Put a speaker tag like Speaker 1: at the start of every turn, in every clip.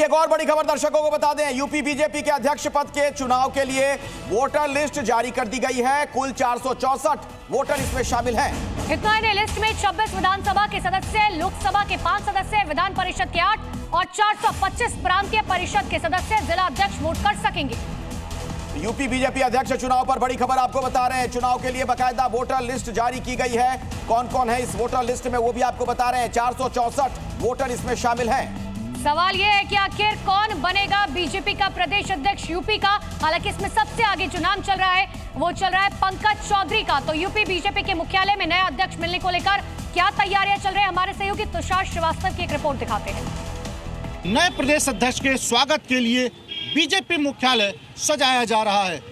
Speaker 1: की एक और बड़ी खबर दर्शकों को बता दें, यूपी बीजेपी के अध्यक्ष पद के चुनाव के लिए वोटर लिस्ट जारी कर दी गई है। कुल 464 वोटर इसमें शामिल हैं।
Speaker 2: इतना ही लिस्ट में 26 विधानसभा के सदस्य, लोकसभा के 5 सदस्य, विधान परिषद के 8 और 425 प्रांतीय परिषद के सदस्य जिला अध्यक्ष वोट कर सकेंगे।
Speaker 1: यूपी बीजेपी अध्यक्ष चुनाव पर बड़ी खबर आपको बता रहे हैं। चुनाव के लिए बाकायदा वोटर लिस्ट जारी की गई है। कौन कौन है इस वोटर लिस्ट में वो भी आपको बता रहे हैं। 464 वोटर इसमें शामिल हैं।
Speaker 2: सवाल यह है कि आखिर कौन बनेगा बीजेपी का प्रदेश अध्यक्ष यूपी का। हालांकि इसमें सबसे आगे जो नाम चल रहा है वो चल रहा है पंकज चौधरी का। तो यूपी बीजेपी के मुख्यालय में नया अध्यक्ष मिलने को लेकर क्या तैयारियां चल रही है, हमारे सहयोगी तुषार श्रीवास्तव की एक रिपोर्ट दिखाते हैं।
Speaker 3: नए प्रदेश अध्यक्ष के स्वागत के लिए बीजेपी मुख्यालय सजाया जा रहा है।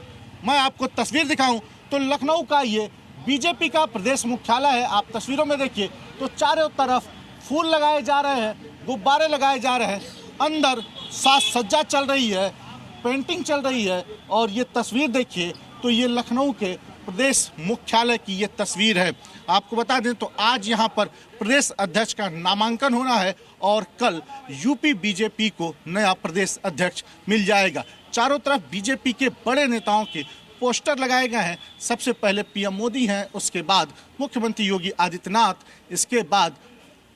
Speaker 3: मैं आपको तस्वीर दिखाऊं तो लखनऊ का ये बीजेपी का प्रदेश मुख्यालय है। आप तस्वीरों में देखिए तो चारों तरफ फूल लगाए जा रहे हैं, गुब्बारे लगाए जा रहे हैं, अंदर साज सज्जा चल रही है, पेंटिंग चल रही है। और ये तस्वीर देखिए तो ये लखनऊ के प्रदेश मुख्यालय की ये तस्वीर है। आपको बता दें तो आज यहाँ पर प्रदेश अध्यक्ष का नामांकन होना है और कल यूपी बीजेपी को नया प्रदेश अध्यक्ष मिल जाएगा। चारों तरफ बीजेपी के बड़े नेताओं के पोस्टर लगाए गए हैं। सबसे पहले पीएम मोदी हैं, उसके बाद मुख्यमंत्री योगी आदित्यनाथ, इसके बाद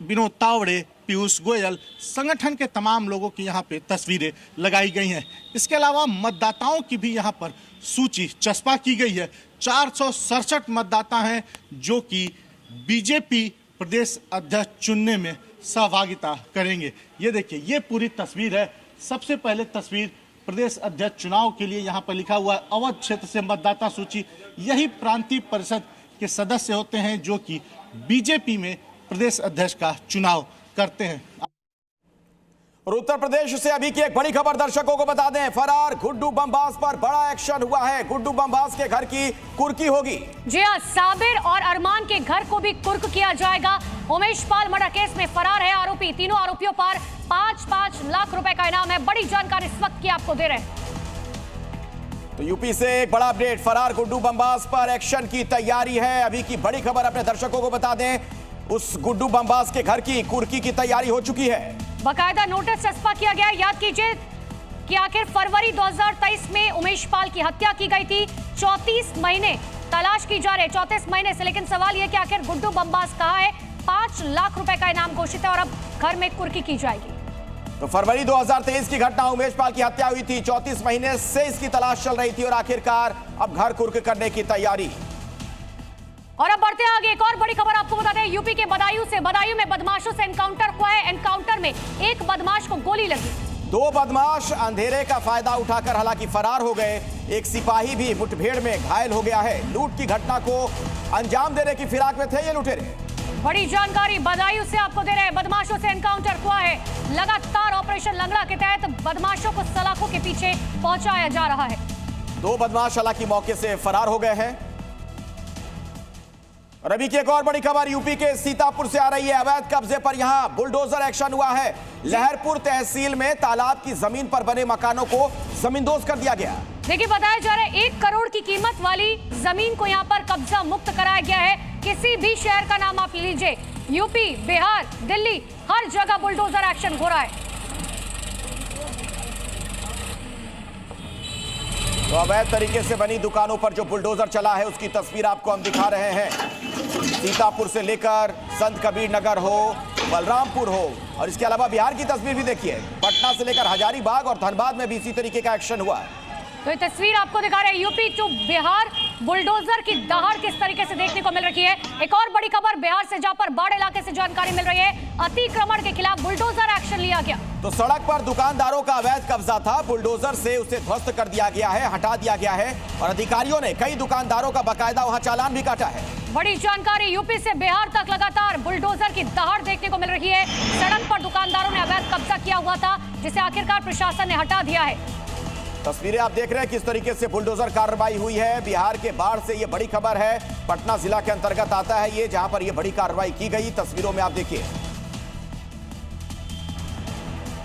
Speaker 3: विनोद तावड़े, पीयूष गोयल, संगठन के तमाम लोगों की यहाँ पे तस्वीरें लगाई गई हैं। इसके अलावा मतदाताओं की भी यहाँ पर सूची चस्पा की गई है। 467 मतदाता हैं जो कि बीजेपी प्रदेश अध्यक्ष चुनने में सहभागिता करेंगे। ये देखिए, ये पूरी तस्वीर है। सबसे पहले तस्वीर प्रदेश अध्यक्ष चुनाव के लिए यहाँ पर लिखा हुआ है अवध क्षेत्र से मतदाता सूची। यही प्रांतीय परिषद के सदस्य होते हैं जो कि बीजेपी में प्रदेश अध्यक्ष का चुनाव करते हैं।
Speaker 1: और उत्तर प्रदेश से अभी की एक बड़ी खबर दर्शकों को बता दें, फरार गुड्डू बमबाज पर बड़ा एक्शन हुआ है। गुड्डू बमबाज के घर की कुर्की होगी।
Speaker 2: जी हां, साबिर और अरमान के घर को भी कुर्क किया जाएगा। उमेश पाल मर्डर केस में फरार है आरोपी। तीनों आरोपियों पर 5-5 लाख रुपए का इनाम है। बड़ी जानकारी इस वक्त की आपको दे रहे हैं।
Speaker 1: तो यूपी से एक बड़ा अपडेट, फरार गुड्डू बमबाज पर एक्शन की तैयारी है। अभी की बड़ी खबर अपने दर्शकों को बता दें, उस गुड्डू बमबाज के घर की कुर्की की तैयारी हो चुकी है।
Speaker 2: बाकायदा नोटिस चस्पा किया गया। याद कीजिए कि आखिर फरवरी 2023 में उमेश पाल की हत्या की गई थी। 34 महीने तलाश की जा रही है, 34 महीने से। लेकिन सवाल यह कि आखिर गुड्डू बमबाज कहाँ है। 5 लाख रुपए का इनाम घोषित है और अब घर में कुर्की की जाएगी।
Speaker 1: तो फरवरी 2023 की घटना, उमेश पाल की हत्या हुई थी। 34 महीने से इसकी तलाश चल रही थी और आखिरकार अब घर कुर्क करने की तैयारी।
Speaker 2: और अब बढ़ते हैं आगे। एक और बड़ी खबर आपको बता दें, यूपी के बदायूं में बदमाशों से एनकाउंटर हुआ है। एनकाउंटर में एक बदमाश को गोली लगी।
Speaker 1: 2 बदमाश अंधेरे का फायदा उठाकर हालांकि फरार हो गए। एक सिपाही भी मुठभेड़ में घायल हो गया है। लूट की घटना को अंजाम देने की फिराक में थे ये लुटेरे।
Speaker 2: बड़ी जानकारी बदायूं से आपको दे रहे हैं। बदमाशों से एनकाउंटर हुआ है। लगातार ऑपरेशन लंगड़ा के तहत बदमाशों को सलाखों के पीछे पहुंचाया जा रहा है।
Speaker 1: 2 बदमाश हालांकि मौके से फरार हो गए हैं। और अभी की एक और बड़ी खबर यूपी के सीतापुर से आ रही है। अवैध कब्जे पर यहां बुलडोजर एक्शन हुआ है। लहरपुर तहसील में तालाब की जमीन पर बने मकानों को जमींदोज कर दिया गया।
Speaker 2: देखिए, बताया जा रहा है 1 करोड़ की कीमत वाली जमीन को यहां पर कब्जा मुक्त कराया गया है। किसी भी शहर का नाम आप लीजिए, यूपी, बिहार, दिल्ली, हर जगह बुलडोजर एक्शन हो रहा है।
Speaker 1: तो अवैध तरीके से बनी दुकानों पर जो बुलडोजर चला है उसकी तस्वीर आपको हम दिखा रहे हैं। सीतापुर से लेकर संत कबीर नगर हो, बलरामपुर हो, और इसके अलावा बिहार की तस्वीर भी देखिए। पटना से लेकर हजारीबाग और धनबाद में भी इसी तरीके का एक्शन हुआ।
Speaker 2: तो ये तस्वीर आपको दिखा रहे हैं यूपी टू बिहार, बुलडोजर की दहाड़ किस तरीके से देखने को मिल रही है। एक और बड़ी खबर बिहार से, जहां पर बाढ़ इलाके से जानकारी मिल रही है। अतिक्रमण के खिलाफ बुलडोजर एक्शन लिया गया।
Speaker 1: तो सड़क पर दुकानदारों का अवैध कब्जा था, बुलडोजर से उसे ध्वस्त कर दिया गया है, हटा दिया गया है। और अधिकारियों ने कई दुकानदारों का बाकायदा वहां चालान भी काटा है।
Speaker 2: बड़ी जानकारी, यूपी से बिहार तक लगातार बुलडोजर की दहाड़ देखने को मिल रही है। सड़क पर दुकानदारों ने अवैध कब्जा किया हुआ था, जिसे आखिरकार प्रशासन ने हटा दिया है।
Speaker 1: तस्वीरें आप देख रहे हैं किस तरीके से बुलडोजर कार्रवाई हुई है। बिहार के बाढ़ से ये बड़ी खबर है। पटना जिला के अंतर्गत आता है ये, जहां पर ये बड़ी कार्रवाई की गई। तस्वीरों में आप देखिए।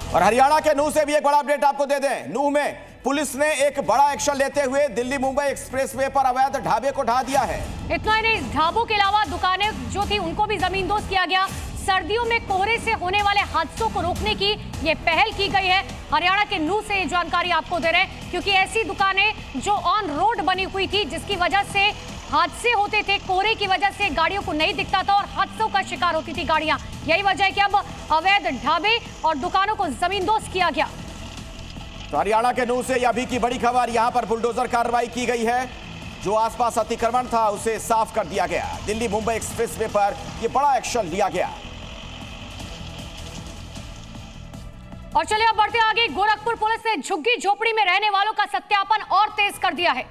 Speaker 1: और हरियाणा के नूह से भी एक बड़ा अपडेट आपको दे दें। नूह में पुलिस ने एक बड़ा एक्शन लेते हुए दिल्ली मुंबई एक्सप्रेसवे पर अवैध ढाबे को ढा दिया है।
Speaker 2: इतना ही नहीं, ढाबों के अलावा दुकानें जो थी उनको भी जमींदोज किया गया। सर्दियों में कोहरे से होने वाले हादसों को रोकने की ये पहल की गई है। हरियाणा के नूह से ये जानकारी आपको दे रहे हैं, क्योंकि ऐसी दुकानें जो ऑन रोड बनी हुई थी, जिसकी वजह से हादसे होते थे, कोहरे की वजह से गाड़ियों को नहीं दिखता था और हादसों का शिकार होती थी गाड़ियां। यही वजह है कि अब अवैध ढाबे और दुकानों को जमींदोज किया गया।
Speaker 1: तो हरियाणा के नूह से अभी की बड़ी खबर, यहां पर बुलडोजर कार्रवाई की गई है। जो आसपास अतिक्रमण था उसे साफ कर दिया गया। दिल्ली मुंबई एक्सप्रेसवे पर यह बड़ा एक्शन लिया गया।
Speaker 2: और चलिए अब बढ़ते आगे। गोरखपुर पुलिस ने झुग्गी झोपड़ी में रहने वालों का सत्यापन और तेज कर दिया है।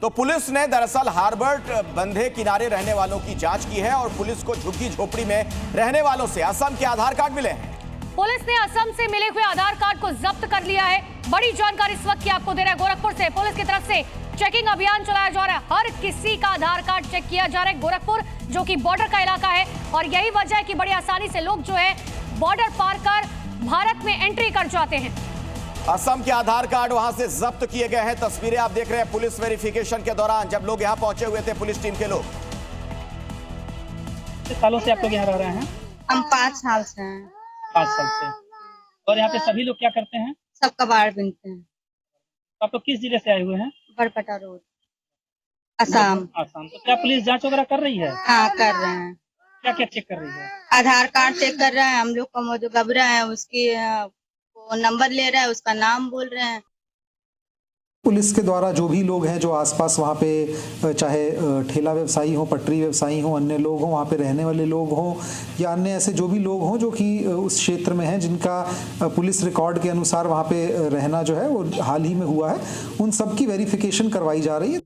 Speaker 1: तो पुलिस ने दरअसल हार्बर्ट बंधे किनारे रहने वालों की जांच की है और पुलिस को झुग्गी झोपड़ी में रहने वालों से असम के आधार कार्ड मिले हैं।
Speaker 2: पुलिस ने असम से मिले हुए आधार कार्ड को जब्त कर लिया है। बड़ी जानकारी इस वक्त की आपको दे रहा है गोरखपुर से। पुलिस की तरफ से चेकिंग अभियान चलाया जा रहा है। हर किसी का आधार कार्ड चेक किया जा रहा है। गोरखपुर जो कि बॉर्डर का इलाका है और यही वजह है कि बड़ी आसानी से लोग जो है बॉर्डर पार कर भारत में एंट्री कर जाते हैं।
Speaker 1: असम के आधार कार्ड वहां से जब्त किए गए हैं। तस्वीरें आप देख रहे हैं पुलिस वेरिफिकेशन के दौरान, जब लोग यहां पहुंचे हुए थे पुलिस टीम के लोग।
Speaker 4: कितने सालों से आप लोग यहाँ रह रहे हैं?
Speaker 5: हम 5 साल से हैं।
Speaker 4: 5 साल से। और यहाँ पे सभी लोग क्या करते हैं?
Speaker 5: सब कबाड़ बिनते हैं।
Speaker 4: तो आप लोग किस जिले से आए हुए हैं?
Speaker 5: बरपटा रोड, असम।
Speaker 4: आसाम। तो क्या पुलिस जांच वगैरह कर रही है?
Speaker 5: हाँ, कर रहे हैं।
Speaker 4: क्या क्या चेक कर रही है?
Speaker 5: आधार कार्ड चेक कर रहे हैं। हम लोग का जो घबरा है उसकी नंबर ले रहा है, उसका नाम बोल रहे हैं।
Speaker 6: पुलिस के द्वारा जो भी लोग हैं जो आसपास वहाँ पे चाहे ठेला व्यवसायी हो, पटरी व्यवसायी हो, अन्य लोग हों, वहाँ पे रहने वाले लोग हों या अन्य ऐसे जो भी लोग हों जो कि उस क्षेत्र में हैं, जिनका पुलिस रिकॉर्ड के अनुसार वहाँ पे रहना जो है वो हाल ही में हुआ है, उन सब की वेरिफिकेशन करवाई जा रही है।